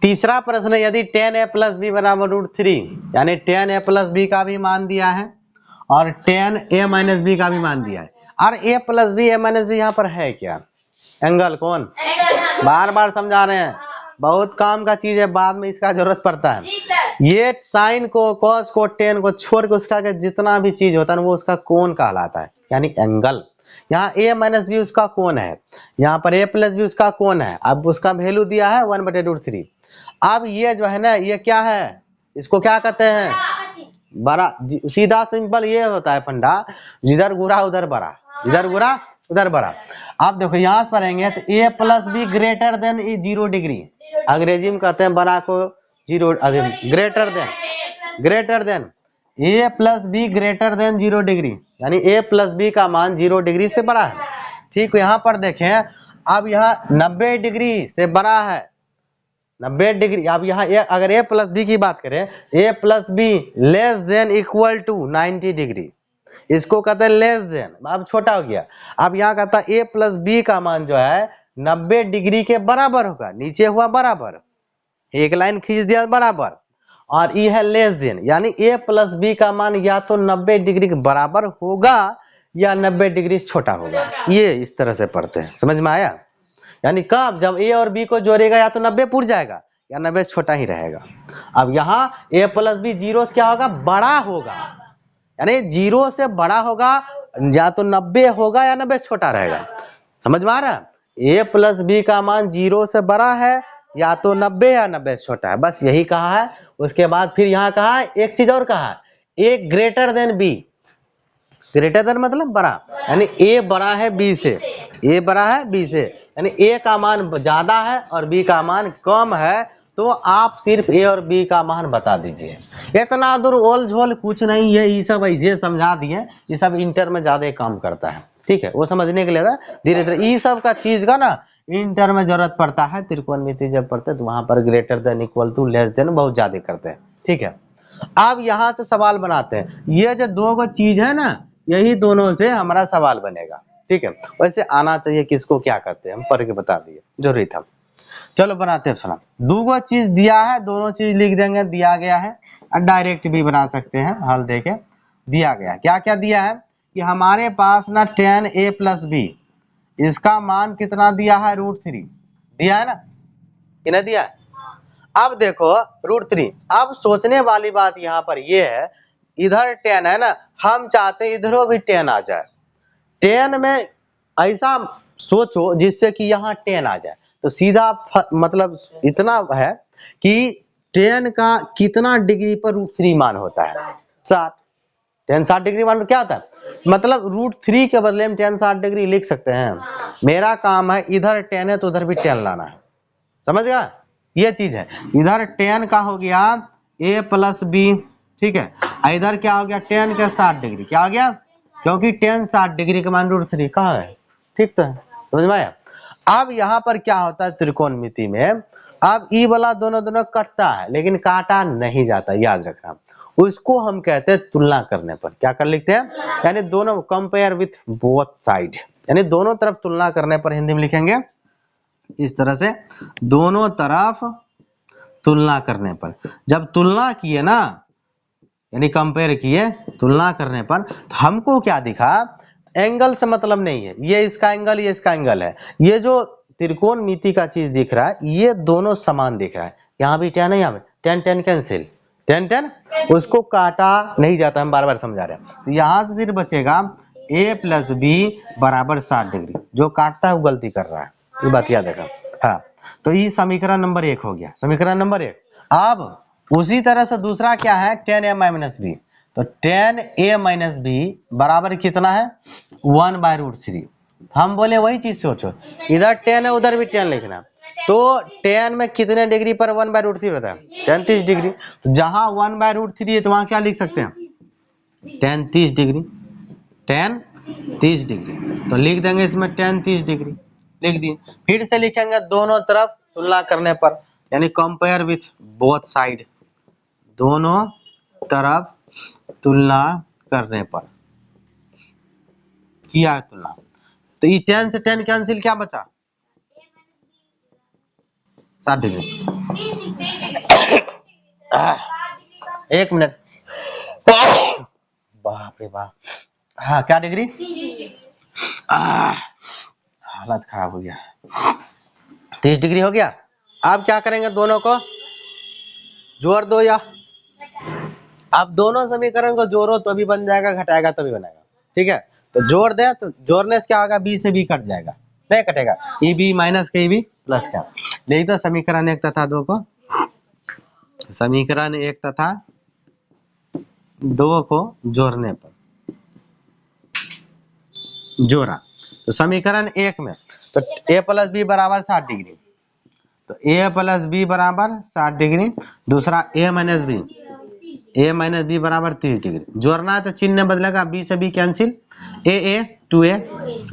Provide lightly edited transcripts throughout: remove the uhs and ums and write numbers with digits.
तीसरा प्रश्न, यदि tan a प्लस बी बराबर √3, यानी tan a प्लस बी का भी मान दिया है और tan a माइनस बी का भी मान दिया है, और a plus B a minus B यहाँ पर है क्या? एंगल कौन? बार बार समझा रहे हैं, बहुत काम का चीज है, बाद में इसका जरूरत पड़ता है। ये साइन को, कॉस को, टेन को छोड़ के उसका जितना भी चीज होता है वो उसका कोण कहलाता है, यानी एंगल। यहाँ a माइनस बी उसका कोण है, यहाँ पर a प्लस बी उसका कोण है। अब उसका वैल्यू दिया है 1/√3। अब ये जो है ना, ये क्या है, इसको क्या कहते हैं? बड़ा। सीधा सिंपल ये होता है फंडा, जिधर गुरा उधर बड़ा, जिधर गुरा उधर बड़ा। आप देखो यहाँ से पढ़ेंगे तो a plus be greater than 0 degree, अंग्रेजी में कहते हैं बड़ा को 0, greater than a plus be greater than 0 degree, यानी a प्लस बी का मान 0 डिग्री से बड़ा है। ठीक, यहाँ पर देखें, अब यहाँ 90 डिग्री से बड़ा है, 90 डिग्री। अब यहाँ अगर a प्लस बी की बात करें, a plus B less than equal to 90 degree, इसको कहते हैं लेस देन, अब छोटा हो गया। अब यहाँ कहता है a प्लस बी का मान जो है 90 डिग्री के बराबर होगा, नीचे हुआ बराबर, एक लाइन खींच दिया बराबर, और ये है लेस देन, यानी a प्लस बी का मान या तो 90 डिग्री के बराबर होगा या 90 डिग्री से छोटा होगा। ये इस तरह से पढ़ते हैं, समझ में आया? यानी कब, जब a और b को जोड़ेगा या तो 90 पूर जाएगा या 90 से छोटा ही रहेगा। अब यहाँ a प्लस बी 0 से क्या होगा, बड़ा होगा, यानी 0 से बड़ा होगा, या तो 90 होगा या 90 से छोटा रहेगा। समझ में आ रहा है? a प्लस बी का मान 0 से बड़ा है, या तो 90 या 90 से छोटा है, बस यही कहा है। उसके बाद फिर यहाँ कहा है, एक चीज और कहा है, a greater than b। Greater than मतलब बड़ा, यानी a बड़ा है b से, a बड़ा है b से, यानी a का मान ज्यादा है और b का मान कम है, तो आप सिर्फ a और b का मान बता दीजिए। इतना दूर ओल झोल कुछ नहीं है, ये सब ऐसे समझा दिए, ये सब इंटर में ज्यादा काम करता है। ठीक है, वो समझने के लिए धीरे धीरे ये सब का चीज का ना इंटर में जरूरत पड़ता है। त्रिकोणमिति जब पढ़ते हैं तो वहां पर greater than equal to less than बहुत ज्यादा करते हैं। ठीक है, अब यहाँ से सवाल बनाते हैं, ये जो दो चीज है ना, यही दोनों से हमारा सवाल बनेगा। ठीक है, वैसे आना चाहिए किसको क्या करते हैं, हम पढ़ के बता दिए, जरूरी था। चलो बनाते हैं। सुना, दो चीज दिया है, दोनों चीज लिख देंगे, दिया गया है, और डायरेक्ट भी बना सकते हैं, हल देके दिया गया है। क्या क्या दिया है कि हमारे पास ना tan a प्लस बी, इसका मान कितना दिया है, √3 दिया है ना, कि नहीं दिया है? अब देखो √3, अब सोचने वाली बात यहाँ पर ये है, इधर tan है ना, हम चाहते हैं इधरों भी tan आ जाए। tan में ऐसा सोचो जिससे कि यहाँ tan आ जाए, तो सीधा मतलब इतना है कि tan का कितना डिग्री पर √3 मान होता है, 60। tan 60 डिग्री मान क्या होता है, मतलब √3 के बदले में tan 60 डिग्री लिख सकते हैं। मेरा काम है, इधर tan है तो उधर भी tan लाना है, समझ गया? ये चीज है, इधर tan का हो गया a प्लस बी, ठीक है, इधर क्या हो गया, tan का 60 डिग्री, क्या हो गया, क्योंकि tan 60 डिग्री का मान √3 कहाँ है, ठीक तो है, समझ में आया? अब यहाँ पर क्या होता है त्रिकोणमिति में, अब ई वाला दोनों दोनों कटता है लेकिन काटा नहीं जाता, याद रखना। उसको हम कहते हैं तुलना करने पर, क्या कर लिखते हैं, यानी दोनों, कंपेयर विथ बोथ साइड, यानी दोनों तरफ तुलना करने पर हिंदी में लिखेंगे इस तरह से, दोनों तरफ तुलना करने पर। जब तुलना किए ना, यानी कंपेयर किए, तुलना करने पर, तो हमको क्या दिखा, एंगल से मतलब नहीं है, ये इसका एंगल, ये इसका एंगल है, ये जो त्रिकोणमिति का चीज दिख रहा है ये दोनों समान दिख रहा है। यहाँ भी tan है, यहाँ पे tan कैंसिल, tan उसको काटा नहीं जाता, हम बार बार समझा रहे हैं। तो यहाँ से सिर्फ बचेगा a प्लस बी बराबर 60 डिग्री, जो काटता है वो गलती कर रहा है, ये बात याद रखना। हाँ, तो ये समीकरण नंबर 1 हो गया, समीकरण नंबर 1। अब उसी तरह से दूसरा क्या है, tan a माइनस बी, तो tan a माइनस बी बराबर कितना है, 1/√3। हम बोले वही चीज सोचो, इधर tan है उधर भी tan लिखना, तो tan में कितने डिग्री पर 1/√3 होता है, tan 30 डिग्री। तो जहां 1/√3 है तो वहां क्या लिख सकते हैं, tan 30 डिग्री, tan 30 डिग्री, तो लिख देंगे इसमें tan 30 डिग्री, लिख दिए। फिर से लिखेंगे दोनों तरफ तुलना करने पर, यानी कंपेयर विथ बोथ साइड, दोनों तरफ तुलना करने पर किया तुलना, तो ये tan से tan कैंसिल, क्या बचा, 60 डिग्री। एक मिनट, बाप रे बाप, हाँ क्या डिग्री, हालत खराब हो गया, 30 डिग्री हो गया। अब क्या करेंगे, दोनों को जोड़ दो, या आप दोनों समीकरण को जोड़ो तो भी बन जाएगा, घटाएगा तो भी बनेगा, ठीक है। तो जोड़ दें, तो जोड़ने से क्या होगा, बी से बी कट जाएगा, नहीं कटेगा, ई बी माइनस के ई बी प्लस का, यही तो समीकरण 1 तथा 2 को, समीकरण 1 तथा 2 को जोड़ने पर जोड़ा, तो समीकरण 1 में तो a प्लस बी बराबर 60 डिग्री, तो a प्लस बी बराबर 60 डिग्री, दूसरा a माइनस बी बराबर 30 डिग्री, जोड़ना है तो चिन्ह बदलेगा, b से b कैंसिल, a 2a,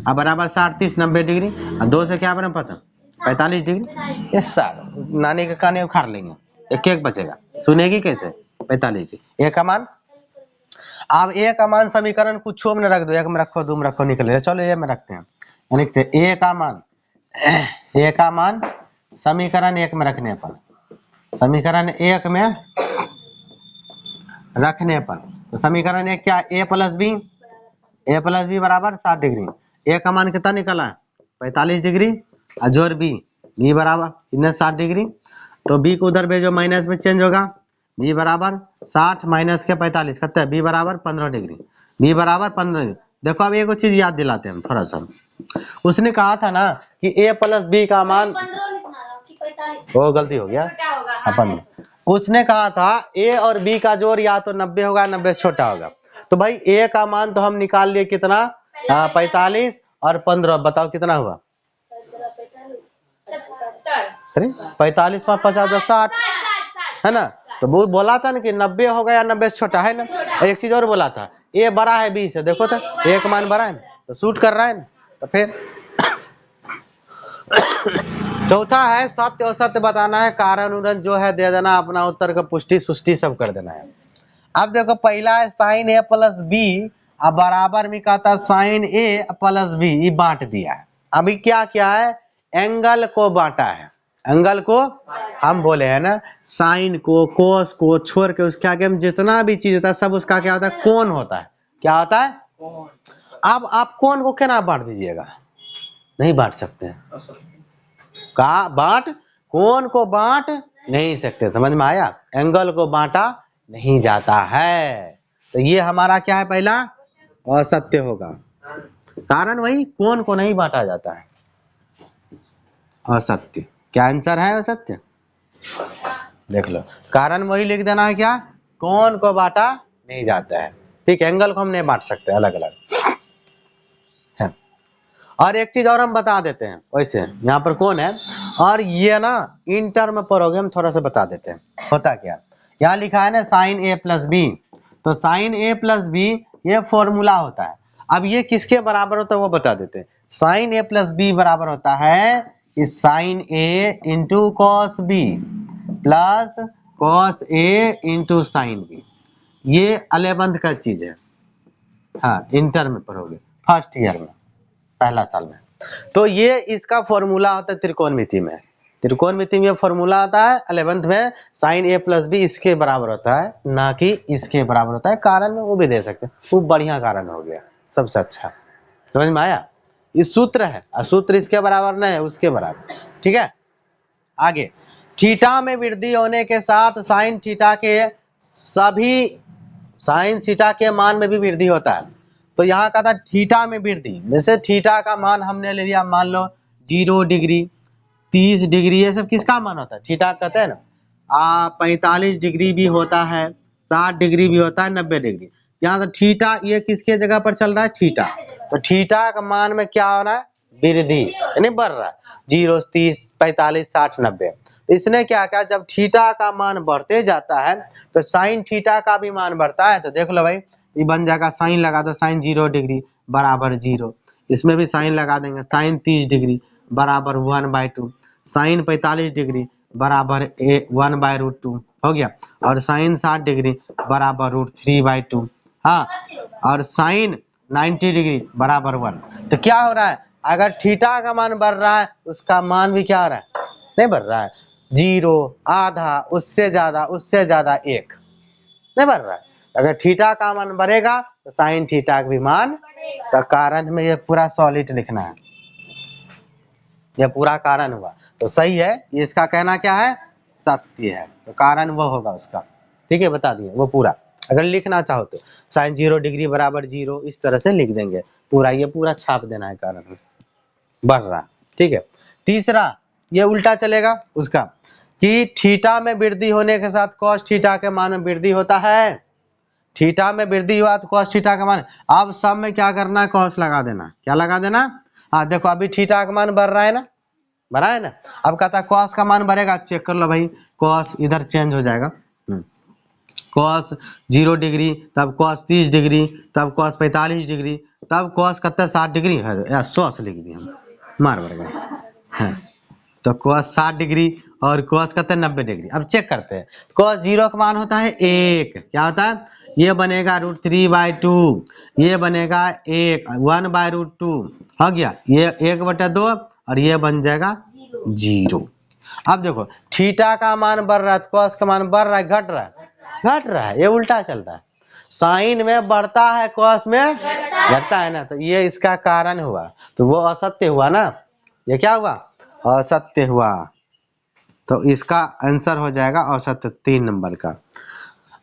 अब बराबर 60 30 90 डिग्री, और 2 से क्या बना पता 45 डिग्री, ये 60 नानी के काने उखाड़ लेंगे, एक एक बचेगा, सुनेगी कैसे 45 डिग्री, a का मान, अब a का मान समीकरण कुछ में रख दो, एक में रखो, दो में रखो, निकले, चलो ये में रखते हैं, लिखते a का मान समीकरण 1 में रखने पर, समीकरण 1 में रखने पर, तो समीकरण 1 क्या, a प्लस बी बराबर 60 डिग्री, a का मान कितना निकला 45 डिग्री, और जोड़ b बराबर इन्हें 60 डिग्री, तो b को उधर भेजो, माइनस में चेंज होगा, b बराबर 60 माइनस के 45 कितना है, b बराबर 15 डिग्री, b बराबर 15 डिग्री। देखो अब एक चीज याद दिलाते हैं थोड़ा सा, उसने कहा था ना कि a प्लस बी का मान, वो गलती हो गया अपन, उसने कहा था a और b का जोड़ या तो 90 होगा, 90 छोटा होगा, तो भाई a का मान तो हम निकाल लिए कितना 45 और 15, बताओ कितना हुआ, 45 5 50 60 है ना, तो वो बोला था ना कि 90 होगा या 90 छोटा है ना, एक चीज और बोला था, a बड़ा है b से, देखो तो a का मान बड़ा है ना, तो सूट कर रहा है ना, तो फिर चौथा है सत्य और सत्य बताना है, कारण उरण जो है दे देना, अपना उत्तर का पुष्टि सुष्टि सब कर देना है। अब देखो पहला है साइन ए प्लस बी, अब बराबर में कहता साइन ए प्लस बी, ये बांट दिया है, अभी क्या क्या है, एंगल को बांटा है, एंगल को हम बोले हैं ना, साइन को कोस को छोड़ के उसके आगे में जितना भी चीज होता है सब उसका क्या होता है, कोण होता है, क्या होता है, अब आप कोण को क्या बांट दीजिएगा, नहीं बांट सकते हैं, का बांट, कोण को बांट नहीं सकते, समझ में आया, एंगल को बांटा नहीं जाता है, तो ये हमारा क्या है, पहला असत्य होगा, कारण वही कोण को नहीं बांटा जाता है, असत्य, क्या आंसर है असत्य, देख लो, कारण वही लिख देना है, क्या कोण को बांटा नहीं जाता है, ठीक, एंगल को हम नहीं बांट सकते, अलग अलग है। और एक चीज और हम बता देते हैं, वैसे यहाँ पर कौन है, और ये ना इंटर में पढ़ोगे, हम थोड़ा सा बता देते हैं होता क्या, यहाँ लिखा है ना साइन ए प्लस बी, तो साइन ए प्लस बी ये फॉर्मूला होता है, अब ये किसके बराबर होता है वो बता देते हैं, साइन ए प्लस बी बराबर होता है sine A into cos B plus cos A into sine B, ये 11th का चीज है, हाँ इंटर में पढ़ोगे, फर्स्ट ईयर में, पहला साल में, तो ये इसका फॉर्मूला होता है त्रिकोणमिति में, त्रिकोणमिति में फॉर्मूला आता है 11th में, साइन ए प्लस बी इसके बराबर होता है, ना कि इसके बराबर होता है, कारण वो भी दे सकते हैं, वो बढ़िया कारण हो गया, सबसे अच्छा, समझ में आया, इस सूत्र है, और सूत्र इसके बराबर नहीं है, उसके बराबर, ठीक है। आगे, थीटा में वृद्धि होने के साथ साइन थीटा के सभी, साइन थीटा के मान में भी वृद्धि होता है, तो यहाँ का था थीटा में वृद्धि, जैसे थीटा का मान हमने ले लिया, मान लो 0 डिग्री 30 डिग्री, ये सब किसका मान होता है, थीटा कहते हैं ना, 45 डिग्री भी होता है, 60 डिग्री भी होता है, 90 डिग्री, यहाँ तो थीटा ये किसके जगह पर चल रहा है, थीटा, तो थीटा का मान में क्या हो रहा है, वृद्धि यानी बढ़ रहा है, 0 30 45 60 90, इसने क्या किया, जब थीटा का मान बढ़ते जाता है तो साइन थीटा का भी मान बढ़ता है, तो देख लो भाई, ये बन जाएगा, साइन लगा दो, साइन 0 डिग्री बराबर 0, इसमें भी साइन लगा देंगे, साइन 30 डिग्री बराबर 1/2, साइन 45 डिग्री बराबर 1/√2 हो गया, और साइन 60 डिग्री बराबर √3/2, हाँ, और साइन 90 डिग्री बराबर 1, तो क्या हो रहा है, अगर थीटा का मान बढ़ रहा है उसका मान भी क्या हो रहा है, नहीं बढ़ रहा है, जीरो, आधा, उससे ज्यादा एक, नहीं बढ़ रहा है। अगर थीटा का मान बढ़ेगा तो साइन थीटा का भी मान, तो कारण में ये पूरा सॉलिड लिखना है, ये पूरा कारण हुआ तो सही है। ये इसका कहना क्या है, सत्य है, तो कारण वो होगा उसका, ठीक है, बता दिए वो पूरा। अगर लिखना चाहो तो साइन 0 डिग्री बराबर 0 इस तरह से लिख देंगे पूरा, ये पूरा छाप देना है कारण में बढ़ रहा, ठीक है। तीसरा ये उल्टा चलेगा उसका कि थीटा में वृद्धि होने के साथ कॉस थीटा के मान में वृद्धि होता है, थीटा में वृद्धि हुआ तो कॉस थीटा का मान, अब सब में क्या करना है, कॉस लगा देना, क्या लगा देना, हाँ देखो अभी थीटा का मान बढ़ रहा है ना, बढ़ा है ना, अब कहता है कॉस का मान बढ़ेगा, चेक कर लो भाई, कॉस इधर चेंज हो जाएगा, कॉस 0 डिग्री, तब कॉस 30 डिग्री, तब कॉस 45 डिग्री, तब कॉस कितना 60 डिग्री है या 100 लिख दिए हम, मार बढ़ गए, तो कॉस 60 डिग्री और कॉस कितना 90 डिग्री। अब चेक करते हैं, कॉस 0 का मान होता है 1, क्या होता है, ये बनेगा √3/2, ये बनेगा 1/√2 हो गया, ये 1/2 और ये बन जाएगा 0। अब देखो थीटा का मान बढ़ रहा है तो कॉस का मान बढ़ रहा है घट रहा है, घट रहा है, ये उल्टा चल रहा है, साइन में बढ़ता है कॉस में घटता है ना, तो ये इसका कारण हुआ, तो वो असत्य हुआ ना, ये क्या हुआ, असत्य हुआ, तो इसका आंसर हो जाएगा असत्य 3 नंबर का।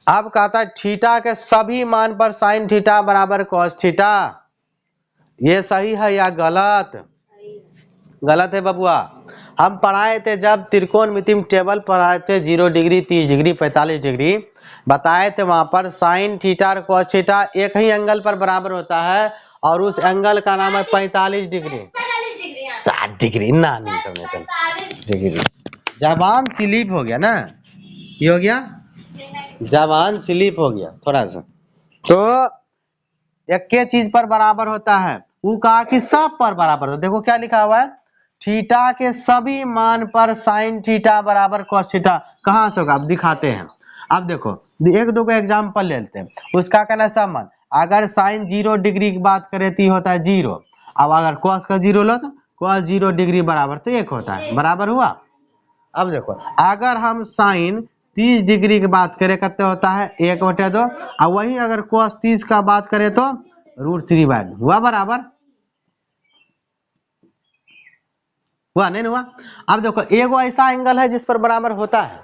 अब कहता है थीटा के सभी मान पर साइन थीटा बराबर कॉस थीटा, ये सही है या गलत, गलत है बबुआ। हम पढ़ाए थे जब त्रिकोणमिति टेबल पढ़ाए थे 0 डिग्री 30 डिग्री 45 डिग्री बताए थे, वहां पर साइन थीटा और कॉस थीटा एक ही एंगल पर बराबर होता है और उस एंगल का नाम है 45 डिग्री 60 डिग्री ना नहीं समझे डिग्री, जबान स्लिप हो गया ना, ये हो गया जबान स्लिप हो गया थोड़ा सा, तो एक के चीज पर बराबर होता है, वो कहा कि सब पर बराबर हो, देखो क्या लिखा हुआ है, थीटा के सभी मान पर साइन थीटा बराबर कॉस थीटा, कहाँ से होगा अब दिखाते हैं। अब देखो एक दो को एग्जाम्पल ले लेते हैं, उसका कहना है सब मान, अगर साइन 0 डिग्री की बात करें तो होता है 0, अब अगर कॉस का 0 लो तो कॉस 0 डिग्री बराबर तो 1 होता है, बराबर हुआ। अब देखो अगर हम साइन 30 डिग्री की बात करें कितने होता है 1/2, और वही अगर cos 30 का बात करें तो √3/2 हुआ, बराबर हुआ नहीं हुआ। अब देखो एगो ऐसा एंगल है जिस पर बराबर होता है,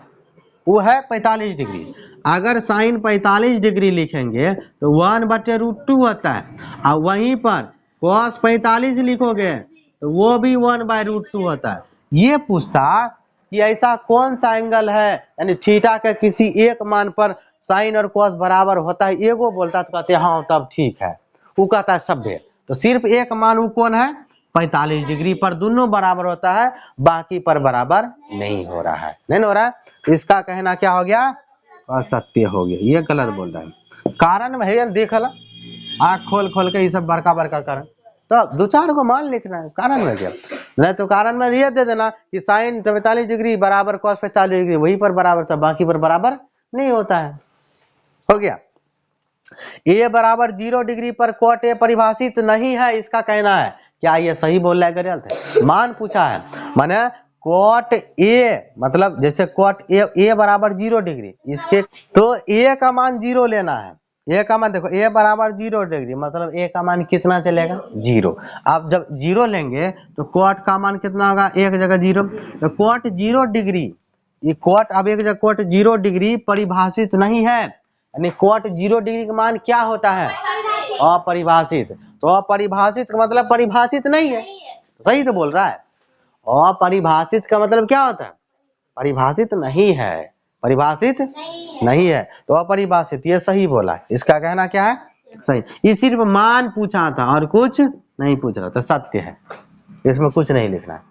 वो है 45 डिग्री, अगर साइन 45 डिग्री लिखेंगे तो 1/√2 होता है, और वहीं पर cos 45 लिखोगे तो वो भी 1/√2 होता है। ये पूछता कि ऐसा कौन सा एंगल है, यानी थीटा के किसी एक मान पर साइन और कॉस बराबर होता है, एगो बोलता तो कहते हाँ तब ठीक है, वो कहता है सभ्य, तो सिर्फ एक मान वो कौन है 45 डिग्री पर दोनों बराबर होता है, बाकी पर बराबर नहीं हो रहा है, नहीं हो रहा है, इसका कहना क्या हो गया, असत्य हो गया, ये गलत बोल रहा है। कारण भैया देख ला, आँख खोल खोल के ये सब बड़का बड़का कारण, तो दो चार को मान लिखना है कारण में क्या, नहीं तो कारण में ये दे देना कि साइन 45 डिग्री बराबर कॉस 45 डिग्री, वही पर बराबर था बाकी पर बराबर नहीं होता है, हो गया। ए बराबर 0 डिग्री पर कॉट ए परिभाषित नहीं है, इसका कहना है, क्या ये सही बोल रहा है गलत है, मान पूछा है, माने कॉट ए मतलब जैसे कॉट ए बराबर 0 डिग्री, इसके तो ए का मान 0 लेना है, ए का मान देखो ए बराबर 0 डिग्री मतलब ए का मान कितना चलेगा 0, अब जब 0 लेंगे तो कॉट का मान कितना होगा, एक जगह 0, तो कॉट 0 डिग्री, ये कॉट अब एक जगह कॉट 0 डिग्री परिभाषित नहीं है, यानी कॉट 0 डिग्री का मान क्या होता है, अपरिभाषित, तो अपरिभाषित का मतलब परिभाषित नहीं है, सही तो बोल रहा है, अपरिभाषित का मतलब क्या होता है, परिभाषित नहीं है, परिभाषित नहीं है, तो अपरिभाषित, ये सही बोला है, इसका कहना क्या है सही, ये सिर्फ मान पूछा था और कुछ नहीं पूछ रहा था, सत्य है, इसमें कुछ नहीं लिखना है।